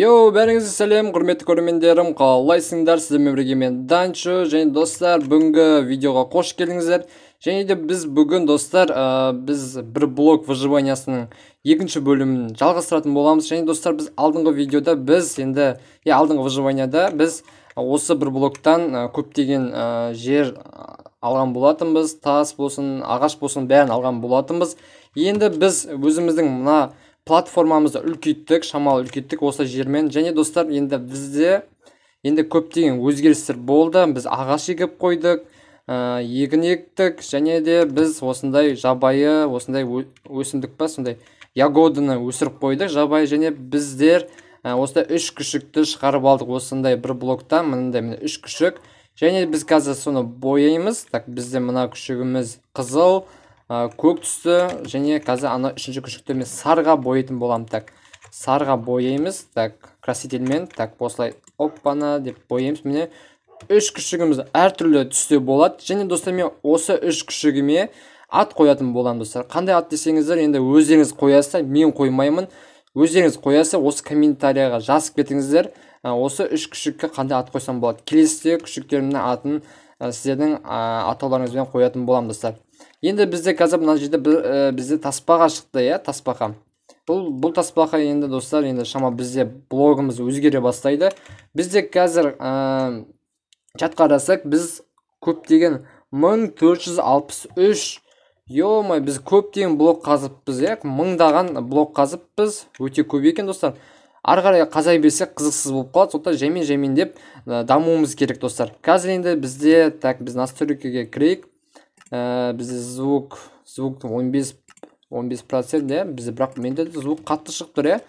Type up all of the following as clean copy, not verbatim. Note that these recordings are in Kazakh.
Бәріңізге сәлем, құрметті көрермендерім, қалайсыңдар? Сіздермен бірге мен Данчо, және достар, бүгінгі видеоға қош келдіңіздер. Және де біз бүгін достар, біз бір блок выживаниясының екінші бөлімін жалғастыратын боламыз. Және достар, біз алдыңғы видеода алдыңғы выживанияда біз осы бір блоктан көптеген жер алған болатынбыз, тас болсын, ағаш болсын, бәрін алған болатынбыз. Енді біз өзіміздің мына платформамызды үлкейттік, шамалы үлкейттік осы жермен. Және достар, енді бізде көптеген өзгерістер болды. Біз ағаш егіп қойдық, егін ектік, және де біз осындай жабайы, осындай өсімдік па, сондай ягодыны өсіріп қойдық жабайы. Және біздер осындай 3 күшікті шығарып алдық осындай бір блоктан. Мынандай 3 күшік. Және біз қазір соны бояймыз. Так, бізде мына күшігіміз қызыл, көк түсті, және қазір ана үшінші күшікті мен сарға бояйтын болам. Так, сарға бояймыз. Так, красительмен. Так, осылай оппана деп бояймыз. Міне 3 күшігіміз әртүрлі түсте болады. Және достар, мен осы 3 күшігіме ат қоятын болам достар. Қандай ат десеңіздер, енді өздеріңіз қоясыздар, мен қоймаймын. Өздеріңіз қоясыздар, осы комментарияға жазып кетіңіздер. Осы 3 күшікке қандай ат қойсам болады. Келесіде күшіктерімнің атын сіздердің атауларыңызбен қоятын болам достар. Енді бізде қазір мына жерде бізде тасбақа шықты, тасбақа. Бұл тасбақа енді достар, енді шама бізде блогымыз өзгере бастайды. Бізде қазір чат қарасақ, біз көптеген 1463, біз көптеген блок қазыппыз, мыңдаған блок қазыппыз, өте көп екен достар. Ары қарай қазай берсек қызықсыз болып қалады, сондықтан жаймен деп дамуымыз керек достар. Қазір енді бізде, біз настройкаға кірейік. Бізде звук 15%, бізде, бірақ менде звук қатты шығып тұр,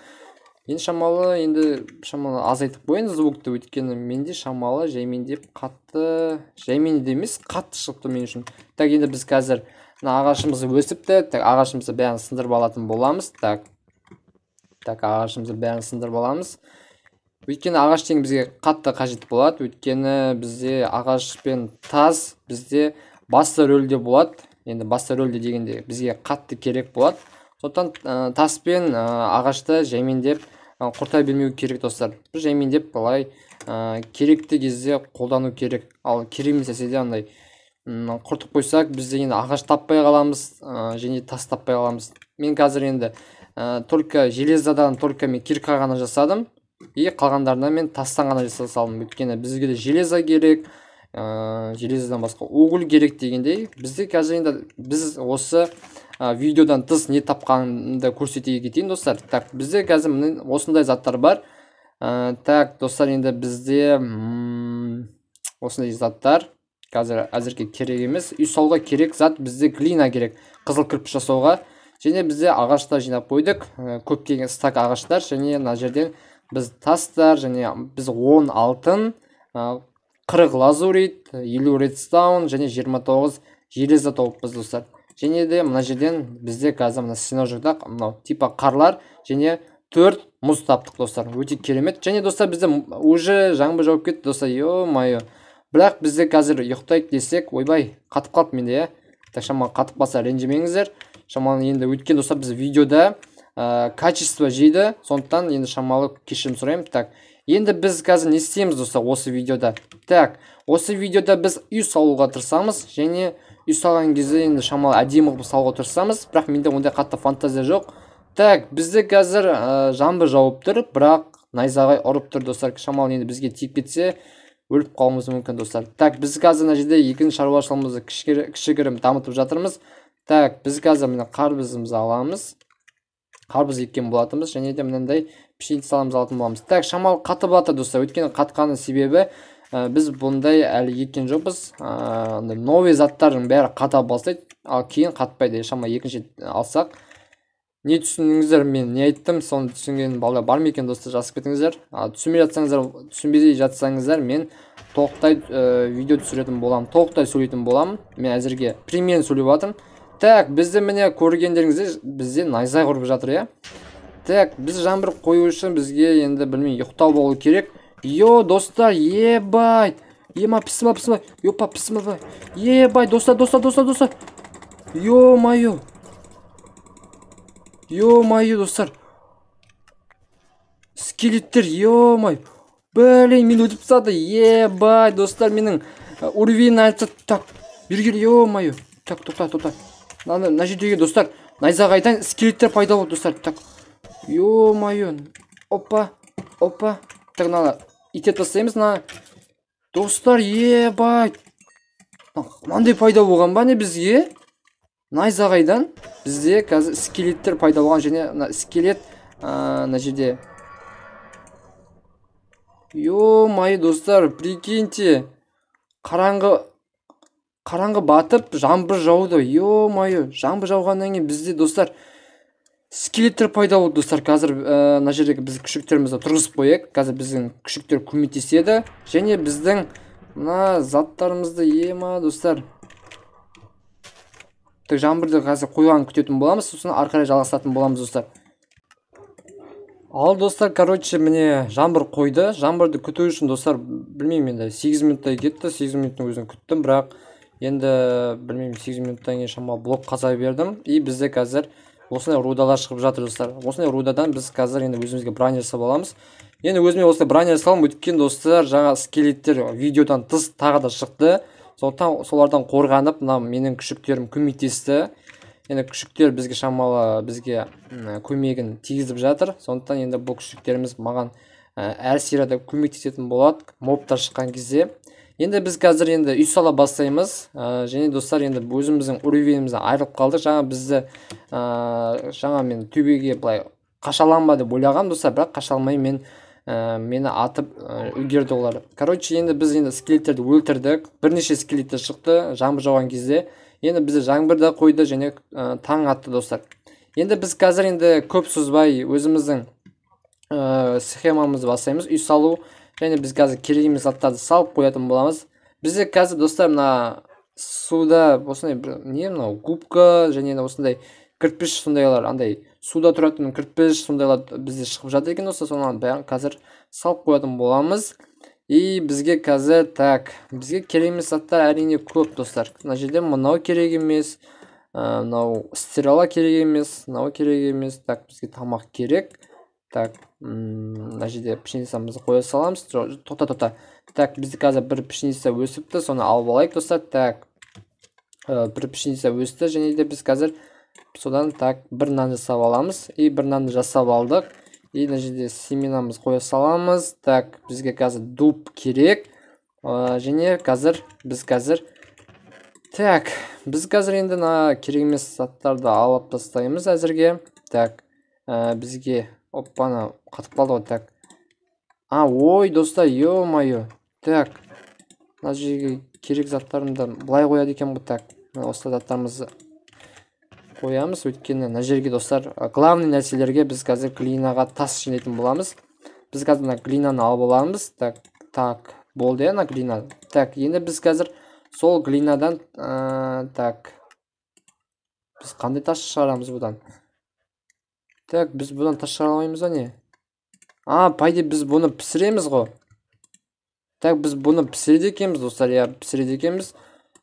енді шамалы азайтып қойын звукты, өйткені менде шамалы жаймен деп қатты, жаймен емес қатты шығып тұр мен үшін. Так, енді біз қазір ағашымызды өсіпті, ағашымызды бәрін сындырып алатын боламыз. Так, ағашымызды бәрін сындырып аламыз. Өйткені ағаш деген бізге қатты қажет болады, өйткені бізде ағаш пен тас бізде басты рөлде болады. Енді басты рөлде дегенде бізге қатты керек болады. Сондықтан тас пен ағашты жаймендеп құрта бермеу керек достар. Біз жаймендеп былай керекті кезде қолдану керек. Ал керек емес десе де андай құртып қойсақ, бізде енді ағаш таппай қаламыз, және тас таппай қаламыз. Мен қазір енді только железадан мен кирка ғана жасадым, қалғандарына мен тастан ғана жасадым. Өйткені бізге де железа керек, железадан басқа уголь керек дегендей. Бізде қазір енді біз осы видеодан тыс не тапқанымды көрсете кетейін достар. Так, бізде қазір осындай заттар бар. Так, достар, енді бізде осындай заттар қазір әзірге керек емес. Үй салуға керек зат бізде глина керек, қызыл кірпіш жасауға. Және бізде ағаштар жинап қойдық, көптеген стак ағаштар, және мына жерден біз тастар, және біз 10 алтын, 40 лазурит, 50 редстаун, және 29 железа тауыппыз достар. Және де мына жерден бізде қазір мына синожықта типа қарлар, және 4 мұз таптық достар. Өте керемет. Және достар, бізде уже жаңбыр жауып кетті достар. Ё-майо. Бірақ бізде қазір ұйықтайық десек, ойбай, қатып қалды менде, Так, шамалы қатып қалса ренжімеңіздер. Шамалы енді өткен достар, біз видеода качество жейді, сондықтан енді шамалы кешірім сұраймын. Так, енді біз қазір не істейміз достар осы видеода? Так, осы видеода біз үй салуға тырысамыз, және үй салған кезде енді шамалы әдемі қылып салуға тырысамыз, бірақ менде ондай қатты фантазия жоқ. Так, бізде қазір жаңбыр жауып тұр, бірақ найзағай ұрып тұр достар. Шамалы енді бізге тиіп кетсе, өліп қалуымыз мүмкін достар. Так, біз қазір мына жерде егін шаруашылығымызды кішігірім дамытып жатырмыз. Так, біз қазір мына қарбызымызды аламыз. Қарбыз еккен болатымыз, және де мынандай пшеницамызды алатын боламыз. Так, шамалы қатып жатыр достар. Өйткені қатқанның себебі біз бұндай әлі еккен жоқпыз. Новый заттардың бәрі қата бастайды, ал кейін қатпайды. Шамалы екінші алсақ. Не түсіндіңіздер, мен не айттым, соны түсінген балдар бар ма екен достар, жазып кетіңіздер. Түсінбей жатсаңыздар, мен толықтай видео түсіретін болам, толықтай сөйлейтін болам. Мен әзірге примерін сөйлеп жатырмын. Так, бізде міне көргендеріңізде бізде найзағай ұрып жатыр, Так, біз жаңбыр қою үшін бізге енді білмей ұйықтау болу керек. Йо, достар, ебай. Пісіма. Йопа, пісіма. Ебай, достар. Йо-майо. Ё-майо, достар. скелеттер, ё-моё. Блин, мен өтіп тастады. Ебай, достар, менің уровень айтса. Так, бері кел, ё-моё. Так, тоқта. Мына жердегі достар, найзағайдан скелеттер пайда болды, достар. Так, ё-моё. Опа. Так, мына итеп тастаймыз, мына. Достар, ебай. Мынандай пайда болған ба не бізге? Найзағайдан бізде қазір скелеттер пайда болған, және скелет мына жерде. Ё-моё, достар, прикиньте. Қараңғы батып, жаңбыр жауды. Ё-моё, жаңбыр жауғаннан кейін бізде, достар, скелеттер пайда болды, достар. Қазір мына жердегі біз күшіктерімізді тұрғызып қояйық. Қазір біздің күшіктер көмектеседі, және біздің мына заттарымызды ема, достар. Так, жаңбырды қазір қойған күтетін боламыз, сосын ары қарай жалғастыратын боламыз, достар. Ал, достар, короче, міне жаңбыр қойды. Жаңбырды күту үшін, достар, білмеймін, енді 8 минуттай кетті. 8 минуттың өзін күттім, бірақ енді білмеймін, 8 минуттан кейін шамалы блок қаза бердім. И бізде қазір осындай рудалар шығып жатыр, достар. Осындай рудадан біз қазір енді өзімізге бронер жасап аламыз. Енді өзіме осындай бронер жасалым, өткен, достар, жаңа скелеттер видеодан тыс тағы да шықты. Солардан қорғанып, мына менің күшіктерім көмектесті. Енді күшіктер бізге шамалы көмегін тигізіп жатыр. Сондықтан енді бұл күшіктеріміз маған әр серияда көмектесетін болады, мобтар шыққан кезде. Енді біз қазір енді үй сала бастаймыз. Және, достар, енді өзіміздің уровенімізден айырылып қалдық. Жаңа мен төбеге былай қашаланба деп ойлағам, достар, бірақ қашалмай мені атып үлгерді олар. Короче, енді біз енді скелеттерді өлтірдік. Бірнеше скелеттер шықты жаңбыр жауған кезде. Енді бізді жаңбыр да қойды, және таң атты, достар. Енді біз қазір енді көп созбай өзіміздің схемамызды бастаймыз. Үй салу, және біз қазір керек емес заттарды салып қоятын боламыз. Бізде қазір, достар, мына суда осындай мынау губка, және осындай кірпіш, сондайлар, андай суда тұратын кірпіш, сондайлар бізде шығып жатыр екен, достар. Соны бәрін қазір салып қоятын боламыз. И бізге қазір, бізге керек емес заттар әрине көп, достар. Мына жерде мынау керек емес, мынау стирала керек емес, мынау керек емес. Так, бізге тамақ керек. Так, мына жерде пшеницамызды қоя саламыз. Тоқта. Так, бізде қазір бір пшеница өсіпті, соны алып алайық, достар. Так, бір пшеница өсті, және де біз қазір содан бір нан жасап аламыз. И бір нанды жасап алдық. И мына жерде семенамыз қоя саламыз. Так, бізге қазір дуб керек. Және біз қазір енді керек емес заттарды алып тастаймыз әзірге. Так, бізге оппана қатып қалды ғой. Так. Ой, достар, ё-моё. Так. Мына жерге керек заттарымды былай қояды екен ғой. Так. Осы заттарымызды қоямыз, өйткені мына жерге, достар, главный нәрселерге біз қазір глинаға тас жинайтын боламыз. Біз қазір мына глинаны алып аламыз. Так, болды, мына глина. Так, енді біз қазір сол глинадан біз қандай тас шығарамыз бұдан? Так, біз бұдан тас шығара алмаймыз ба не? Пайда біз бұны пісіреміз ғой. Так, біз бұны пісіреді екенбіз, достар. Пісіреді екенбіз.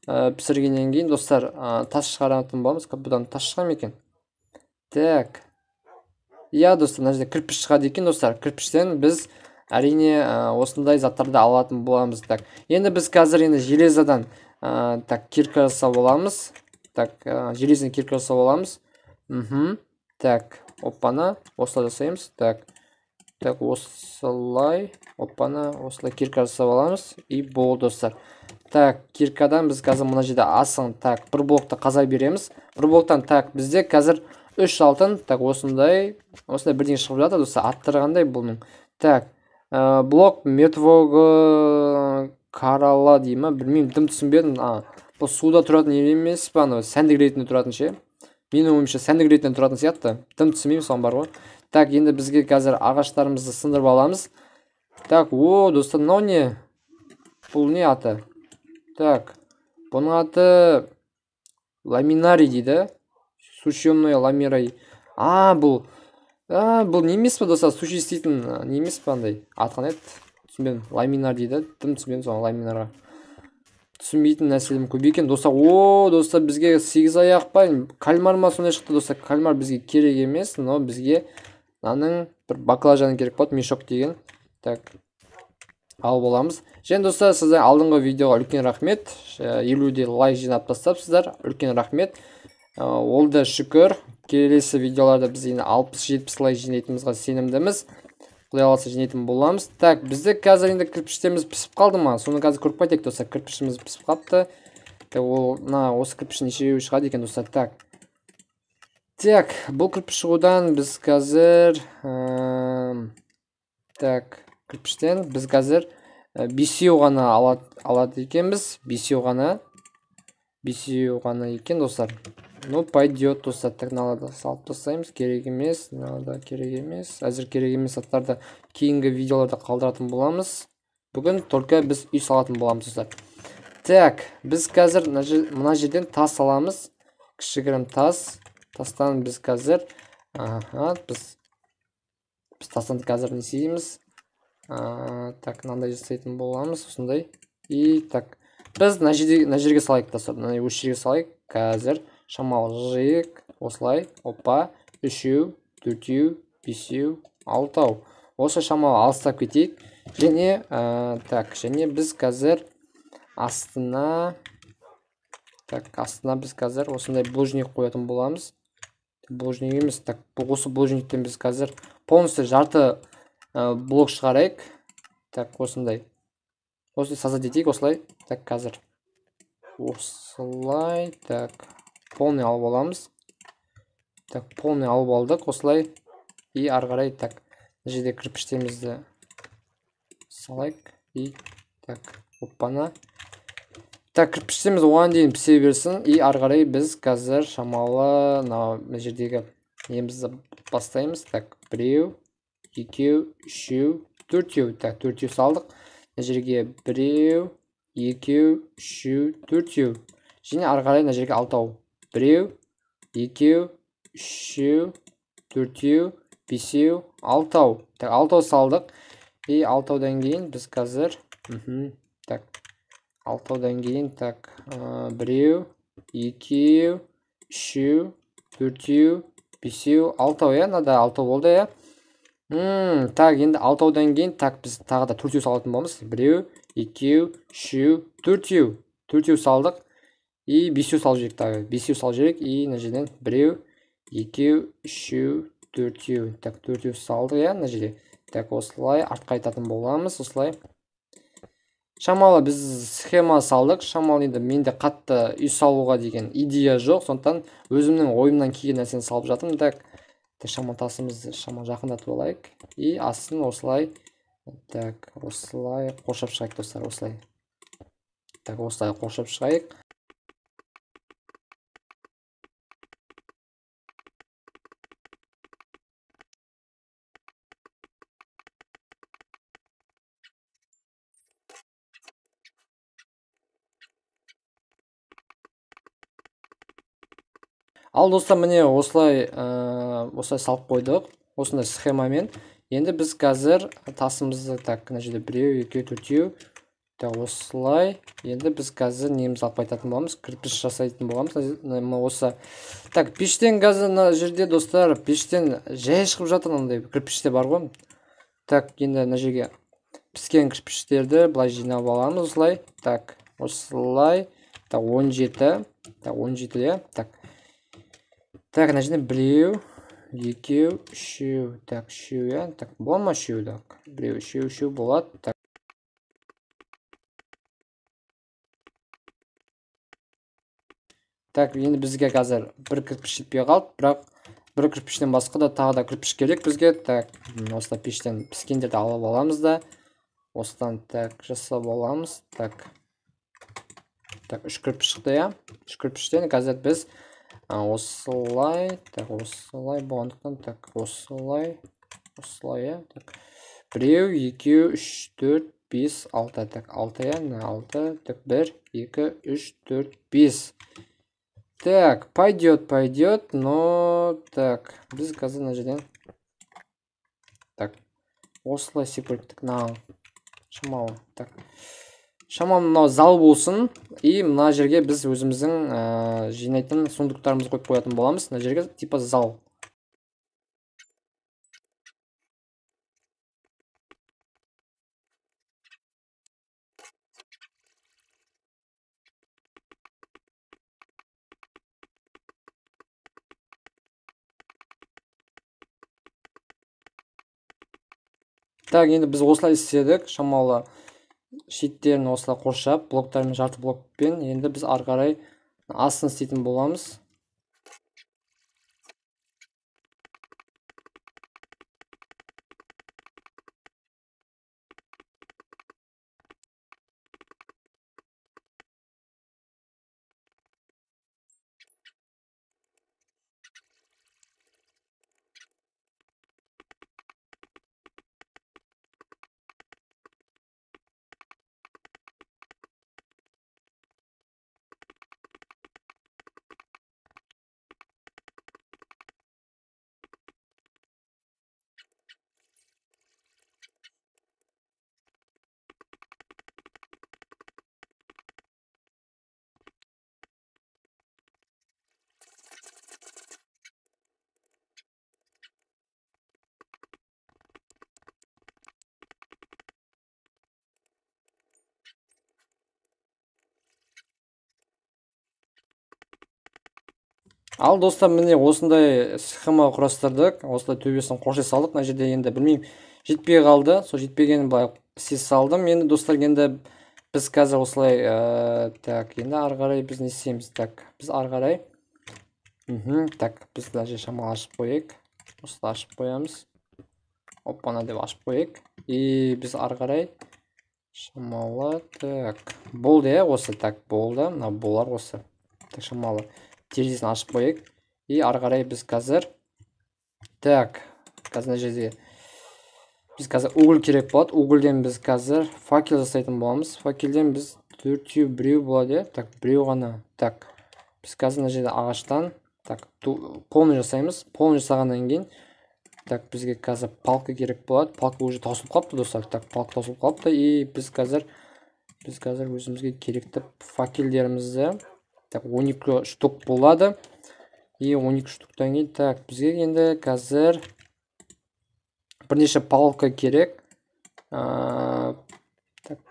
Пісіргеннен кейін, достар, тас шығаратын боламыз. Бұдан тас шығам екен. Так. Достар, мына жерде кірпіш шығады екен, достар. Кірпіштен біз әрине осындай заттарды алатын боламыз. Так. Енді біз қазір енді железадан кирка жасап аламыз. Так, железный кирка жасап аламыз. Так, оппана, осылай жасаймыз. Так, осылай, оппана, осылай кирка жасап аламыз. И болды, достар. Так, киркадан біз қазір мына жерде асың, бір блокты қаза береміз. Бір блоктан, бізде қазір 3 алтын, осындай бірден шығып жатыр, достар, аттырғандай бұның. Так, блок мертвого карала деймі, білмеймін, дым түсінбедім. Бұл суда тұратын емес па, сәндік ретінде тұратын ше. Менің ойымша сәндік ретінде тұратын сияқты. Дым түсінбеймін, соң бар ғой. Так, енді бізге қазір ағаштарымызды сындырып аламыз. Так, достар, мынау не? Бұл не аты? Так, бұның аты ламинарий дейді. Сушеный ламинарий. Бұл не емес па, достар, суши істейтін не емес па, андай атқан еді. Түсінбедім, ламинар дейді. Дым түсінбедім соң ламинарға. Түсінбейтін нәрселерім көп екен, достар. Достар, бізге 8 аяқ па, кальмар ма сондай шықты, достар. Кальмар бізге керек емес, но бізге мынаның бір баклажан керек болады, мешок деген. Так, алып аламыз. Және достар, сіздер алдыңғы видеоға үлкен рахмет. 50-де лайк жинап тастапсыздар. Үлкен рахмет. Ол да шүкір. Келесі видеоларда біз енді 60-70 лайк жинайтынымызға сенімдіміз. Құдай қаласа жинайтын боламыз. Так, бізде қазір енді кірпіштеріміз пісіп қалды ма? Соны қазір көріп қайтайық достар. Кірпішіміз пісіп қалыпты. Осы кірпіш нешеу шығады екен достар. Так, бұл кірпіш шығудан біз қазір кірпіштен біз қазір 5 ғана алады екенбіз. 5 ғана екен достар. Ну, пойдет достар. Так, мыналарды салып тастаймыз. Керек емес, мыналарды керек емес. Әзір керек емес заттарды кейінгі видеоларда қалдыратын боламыз. Бүгін только біз үй салатын боламыз достар. Так, біз қазір мына жерден тас аламыз. Кішігірім тас. Тастан біз қазір біз тастан қазір не істейміз? Так, мынандай жасайтын боламыз, осындай. И так, біз мына жерге салайық достар. Мына осы жерге салайық. Қазір шамалы жиық, осылай, опа, 3, 4, 5, 6. Осы шамалы алыстап кетейік. Және біз қазір астына біз қазір осындай блужник қоятын боламыз. Блужник емес, так, осы блужниктен біз қазір полностью жарты блок шығарайық. Так, осындай. Осылай создать етейік, осылай. Так, қазір. Осылай, так. Полный алып аламыз. Так, полный алып алдық, осылай. И ары қарай, так. Жерде кірпіштерімізді салайық. И так, оппана. Так, кірпіштеріміз оған дейін пісе берсін. И ары қарай біз қазір шамалы мына жердегі немізді бастаймыз. Так, 1, 2, 3, 4. Так, 4 салдық. Мына жерге 1, 2, 3, 4. Және ары қарай мына жерге 6. 1, 2, 3, 4, 5, 6. Так, 6 салдық. И 6-дан кейін біз қазір так, 6-дан кейін так, 1, 2, 3, 4, 5, 6. Я, мынада 6 болды, я. Так, енді 6-дан кейін так, біз тағы да 4 салатын боламыз. 1, 2, 3, 4. 4 салдық. И 5 салып жүрек тағы. 5 салып жүрек. И мына жерден 1, 2, 3, 4. Так, 4 салдық, я, мына жерде. Так, осылай артқа айтатын боламыз, осылай. Шамалы біз схема салдық. Шамалы енді менде қатты үй салуға деген идея жоқ. Сондықтан өзімнің ойымнан келген нәрсені салып жатырмын. Так, шамалы тасымызды жақындатып алайық. И астын осылай. Так, осылай қоршап шығайық достар, осылай. Так, осылай қоршап шығайық. Ал достар, міне осылай салып қойдық. Осындай схемамен. Енді біз қазір тасымызды так, мына жерде 1, 2, 4. Так, осылай. Енді біз қазір неміз алып айтатын боламыз. Кірпіш жасайтын боламыз. Осы. Так, пештен қазір мына жерде достар, пештен жай шығып жатыр, мынандай кірпіштер бар ғой. Так, енді мына жерге піскен кірпіштерді былай жинап аламыз, осылай. Так, осылай. Так, 17. Так, 17, так. Так, мына жерде 1, 2, 3. Так, 3, так, болады ма 3? Так, 1, 3 болады. Так. Так, енді бізге қазір бір кірпіш жетпей қалды, бірақ бір кірпіштен басқа да тағы да кірпіш керек бізге. Так, осылай пештен піскендерді алып аламыз да. Осыдан так жасап аламыз. Так, 3 кірпіш шықты, я. 3 кірпіштен қазір біз осылай, так, осылай болғандықтан, так, осылай, я. Так, 1, 2, 3, 4, 5, 6. Так, 6, я, 6. Так, 1, 2, 3, 4, 5. Так, пойдет, но так, біз қазір мына жерден так, осылай секундтік, шамалы, так, шамалы мынау зал болсын. И мына жерге біз өзіміздің жинайтын сундуктарымызды қойып қоятын боламыз. Мына жерге типа зал. Так, енді біз осылай істедік. Шамалы шеттерін осылай қоршап, блоктармен, жарты блокпен енді біз ары қарай астын істейтін боламыз. Ал достар, міне осындай схема құрастырдық. Осылай төбесін қоршай салдық. Мына жерде енді білмеймін, жетпей қалды. Сол жетпегенін былай істей салдым. Енді достар, енді біз қазір осылай так, енді ары қарай біз не істейміз? Так, біз ары қарай так, біз мына жерде шамалы ашып қояйық. Осылай ашып қоямыз. Оппана деп ашып қояйық. И біз ары қарай шамалы так болды. Осы так болды. Мына болар осы. Так, шамалы терезесін ашып қояйық. И ары қарай біз қазір так, қазір мына жерде біз қазір уголь керек болады. Угольден біз қазір факел жасайтын боламыз. Факелден біз 4 біреу болады. Так, біреу ғана. Так, біз қазір мына жерде ағаштан так полный жасаймыз. Полный жасағаннан кейін так, бізге қазір палка керек болады. Палка уже таусылып қалыпты достар. Так, палка таусылып қалыпты. И біз қазір өзімізге керекті факелдерімізді так 12 штук болады. И 12 штуктан кейін так, бізге енді қазір бірнеше палка керек. Так,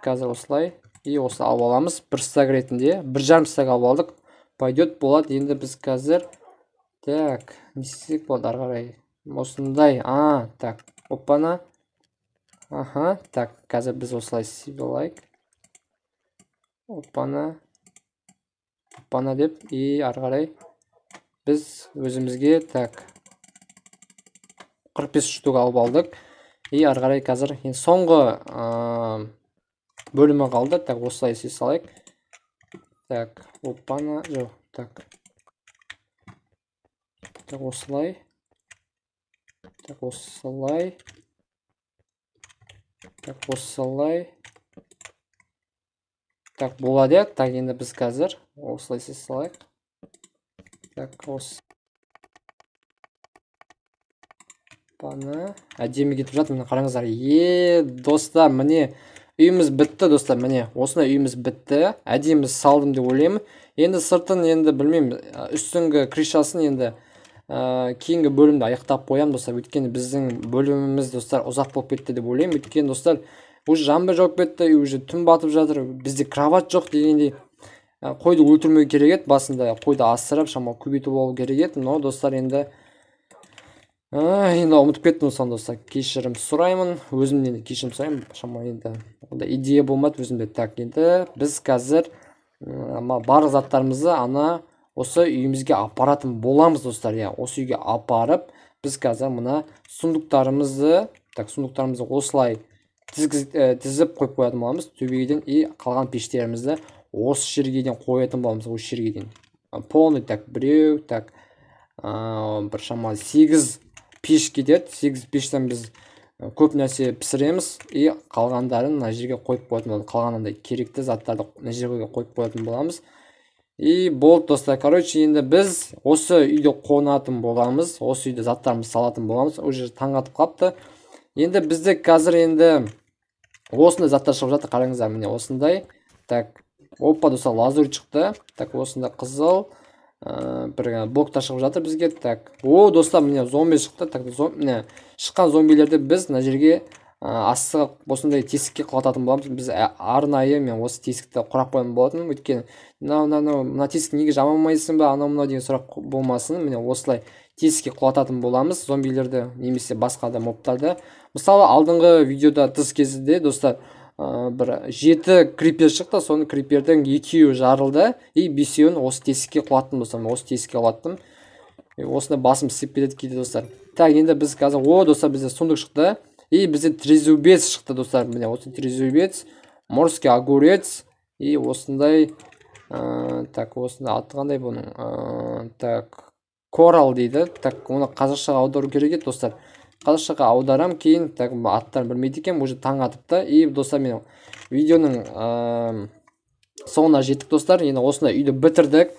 қазір осылай. И осы алып аламыз. Бір стак ретінде. 1,5 стак алып алдық. Пойдет болады. Енді біз қазір так, не істесек болады ары қарай. Осындай. Так, оппана. Аха, так, қазір біз осылай істей алайық. Оппана. Оппана деп, и ары қарай біз өзімізге так 45 штук алып алдық. И ары қарай қазір соңғы бөлімі қалды. Так, осылай істей салайық. Так, оппана, жоқ, так. Так, осылай. Так, осылай. Так, осылай. Так, болады. Так, енді біз қазір осылай істей салайық. Так, осы пана әдемі кетіп жатыр. Міне қараңыздар. Достар, міне үйіміз бітті достар. Міне осындай үйіміз бітті. Әдемі салдым деп ойлаймын. Енді сыртын енді білмеймін, үстіңгі крышасын енді кейінгі бөлімді аяқтап қоямын достар. Өйткені біздің бөліміміз достар ұзақ болып кетті деп ойлаймын. Өйткені достар, уже жаңбыр жауып кетті, уже түн батып жатыр. Бізде кровать жоқ дегендей. Қойды өлтірмеу керек еді. Басында қойды асырап, шамалы көбейтіп алу керек еді. Но достар, енді ұмытып кеттім соны достар. Кешірім сұраймын. Өзімнен кешірім сұраймын. Шамалы енді онда идея болмады өзімде. Так, енді біз қазір барлық заттарымызды осы үйімізге апаратын боламыз достар. Осы үйге апарып, біз қазір мына сундуктарымызды осылай тізіп қойып қоятын боламыз төбеден. И қалған пештерімізді осы жерге қоятын боламыз. Осы жерге полный так біреу, так бір шамалы 8 пеш кетеді. 8 пештен біз көп нәрсе пісіреміз. И қалғандарын мына жерге қойып қоятын боламыз. Қалғанындай керекті заттарды мына жерге қойып қоятын боламыз. И болды достар. Короче, енді біз осы үйде қонатын боламыз. Осы үйде заттарымызды салатын боламыз. Уже таң атып қапты. Енді бізде қазір енді осындай заттар шығып жатыр. Қараңыздар, міне осындай. Так, опа достар, лазурь шықты. Так, осындай қызыл бір блоктар шығып жатыр бізге. Так, достар, міне зомби шықты. Так, міне шыққан зомбилерді біз мына жерге астыға осындай тесікке құлататын боламыз. Біз арнайы мен осы тесікті құрап қойған болатын. Өйткені мына тесікті неге жамамайсың ба, анау деген сұрақ болмасын. Міне осылай тесікке құлататын боламыз зомбилерді немесе басқа да мобтарды. Мысалы алдыңғы видеода тыс кезінде достар бір 7 крипер шықты, соны крипердің 2-еуі жарылды и 5-еуін осы тесікке құлаттым достар. Осы тесікке құлаттым. Осында басым істеп кетеді кейде достар. Так, енді біз қазір достар бізде сундук шықты и бізде трезубец шықты достар. Міне осы трезубец, морский огурец и осындай так, осында аты қандай бұның? Так, корал дейді. Так, оны қазақшаға аудару керек еді достар. Қазақшаға аударам, кейін так аттарын білмейді екен, уже таң атыпты. И достар, мен видеоның соңына жеттік достар. Енді осында үйді бітірдік.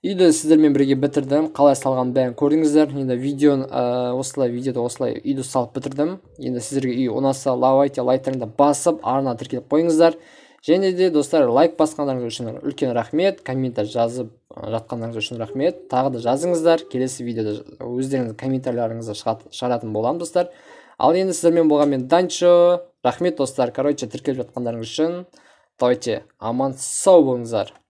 Үйді сіздермен бірге бітірдім. Қалай салған бәрін көрдіңіздер. Енді видеода осылай үйді салып бітірдім. Енді сіздерге үй ұнаса лайктарыңды басып, арна тіркеліп қойыңыздар. Және де достар, лайк басқандарыңыз үшін үлкен рахмет, комментар жазып жатқандарыңыз үшін рахмет. Тағы да жазыңыздар. Келесі видеода өздеріңіз комментарийлеріңізді шығаратын боламын достар. Ал енді сіздермен болған мен Данчо. Рахмет достар. Тіркеліп жатқандарыңыз үшін. Давайте аман сау болыңыздар.